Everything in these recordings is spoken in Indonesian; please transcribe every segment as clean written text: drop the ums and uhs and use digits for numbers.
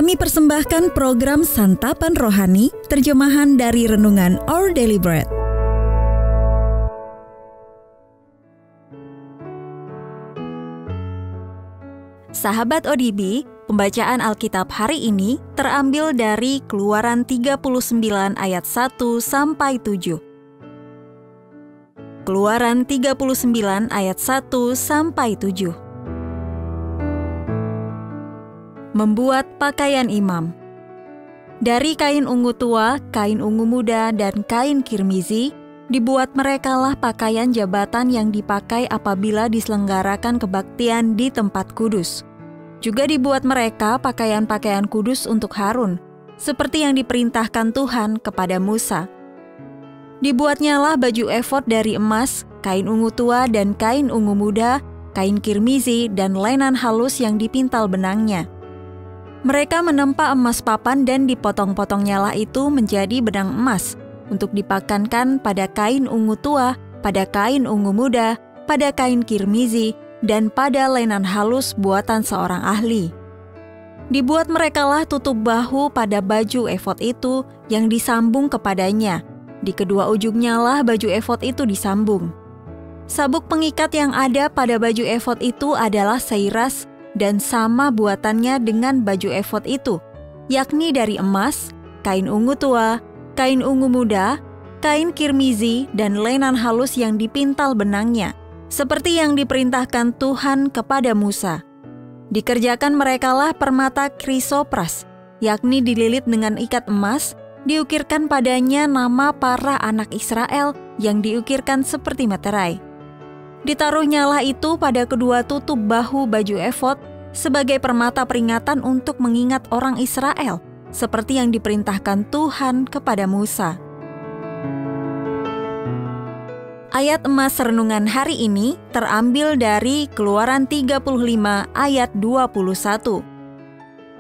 Kami persembahkan program Santapan Rohani, terjemahan dari Renungan Our Daily Bread. Sahabat ODB, pembacaan Alkitab hari ini terambil dari Keluaran 39 ayat 1 sampai 7. Keluaran 39 ayat 1 sampai 7. Membuat pakaian imam. Dari kain ungu tua, kain ungu muda, dan kain kirmizi, dibuat merekalah pakaian jabatan yang dipakai apabila diselenggarakan kebaktian di tempat kudus. Juga dibuat mereka pakaian-pakaian kudus untuk Harun, seperti yang diperintahkan Tuhan kepada Musa. Dibuatnyalah baju efod dari emas, kain ungu tua dan kain ungu muda, kain kirmizi, dan lenan halus yang dipintal benangnya. Mereka menempa emas papan dan dipotong-potongnya itu menjadi benang emas untuk dipakankan pada kain ungu tua, pada kain ungu muda, pada kain kirmizi, dan pada lenan halus buatan seorang ahli. Dibuat merekalah tutup bahu pada baju efod itu yang disambung kepadanya. Di kedua ujungnya lah baju efod itu disambung. Sabuk pengikat yang ada pada baju efod itu adalah seiras dan sama buatannya dengan baju efod itu, yakni dari emas, kain ungu tua, kain ungu muda, kain kirmizi, dan lenan halus yang dipintal benangnya, seperti yang diperintahkan Tuhan kepada Musa. Dikerjakan merekalah permata krisopras, yakni dililit dengan ikat emas, diukirkan padanya nama para anak Israel yang diukirkan seperti materai. Ditaruhnyalah itu pada kedua tutup bahu baju efod sebagai permata peringatan untuk mengingat orang Israel, seperti yang diperintahkan Tuhan kepada Musa. Ayat emas renungan hari ini terambil dari Keluaran 35 ayat 21.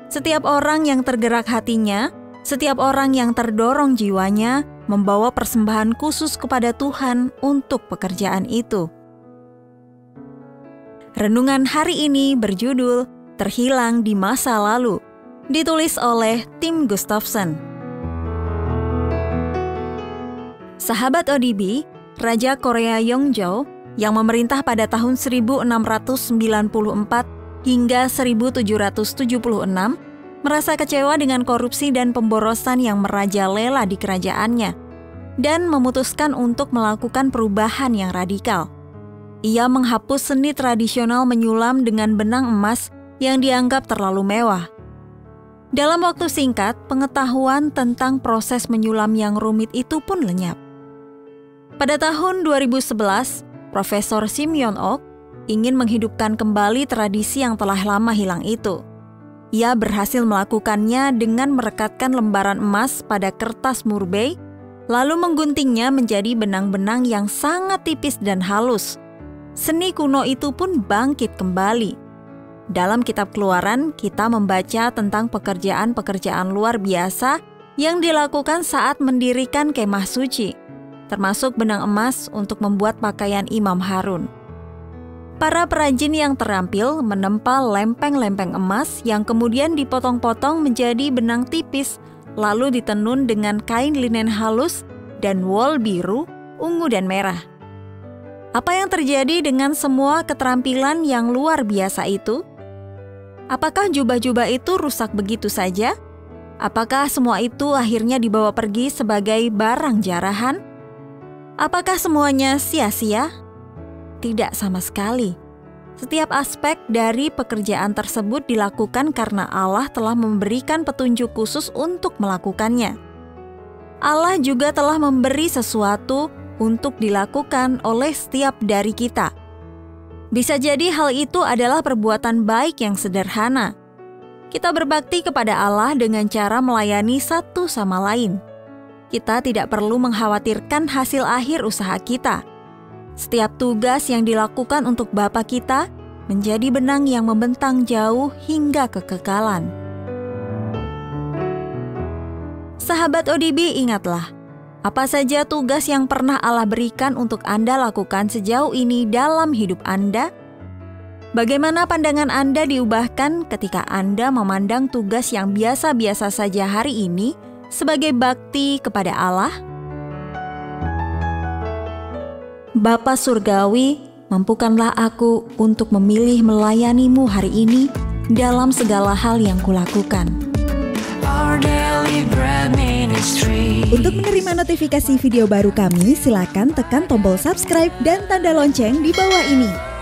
Setiap orang yang tergerak hatinya, setiap orang yang terdorong jiwanya, membawa persembahan khusus kepada Tuhan untuk pekerjaan itu. Renungan hari ini berjudul Terhilang di Masa Lalu, ditulis oleh Tim Gustafson. Sahabat ODB, Raja Korea Yongjo yang memerintah pada tahun 1694 hingga 1776 merasa kecewa dengan korupsi dan pemborosan yang merajalela di kerajaannya dan memutuskan untuk melakukan perubahan yang radikal. Ia menghapus seni tradisional menyulam dengan benang emas yang dianggap terlalu mewah. Dalam waktu singkat, pengetahuan tentang proses menyulam yang rumit itu pun lenyap. Pada tahun 2011, Profesor Simeon Ok ingin menghidupkan kembali tradisi yang telah lama hilang itu. Ia berhasil melakukannya dengan merekatkan lembaran emas pada kertas murbei, lalu mengguntingnya menjadi benang-benang yang sangat tipis dan halus. Seni kuno itu pun bangkit kembali. Dalam kitab Keluaran, kita membaca tentang pekerjaan-pekerjaan luar biasa yang dilakukan saat mendirikan kemah suci, termasuk benang emas untuk membuat pakaian Imam Harun. Para perajin yang terampil menempa lempeng-lempeng emas yang kemudian dipotong-potong menjadi benang tipis, lalu ditenun dengan kain linen halus dan wol biru, ungu, dan merah. Apa yang terjadi dengan semua keterampilan yang luar biasa itu? Apakah jubah-jubah itu rusak begitu saja? Apakah semua itu akhirnya dibawa pergi sebagai barang jarahan? Apakah semuanya sia-sia? Tidak sama sekali. Setiap aspek dari pekerjaan tersebut dilakukan karena Allah telah memberikan petunjuk khusus untuk melakukannya. Allah juga telah memberi sesuatu untuk dilakukan oleh setiap dari kita. Bisa jadi hal itu adalah perbuatan baik yang sederhana. Kita berbakti kepada Allah dengan cara melayani satu sama lain. Kita tidak perlu mengkhawatirkan hasil akhir usaha kita. Setiap tugas yang dilakukan untuk Bapa kita menjadi benang yang membentang jauh hingga kekekalan. Sahabat ODB, ingatlah, apa saja tugas yang pernah Allah berikan untuk Anda lakukan sejauh ini dalam hidup Anda? Bagaimana pandangan Anda diubahkan ketika Anda memandang tugas yang biasa-biasa saja hari ini sebagai bakti kepada Allah? Bapa Surgawi, mampukanlah aku untuk memilih melayani-Mu hari ini dalam segala hal yang kulakukan. Untuk menerima notifikasi video baru kami, silakan tekan tombol subscribe dan tanda lonceng di bawah ini.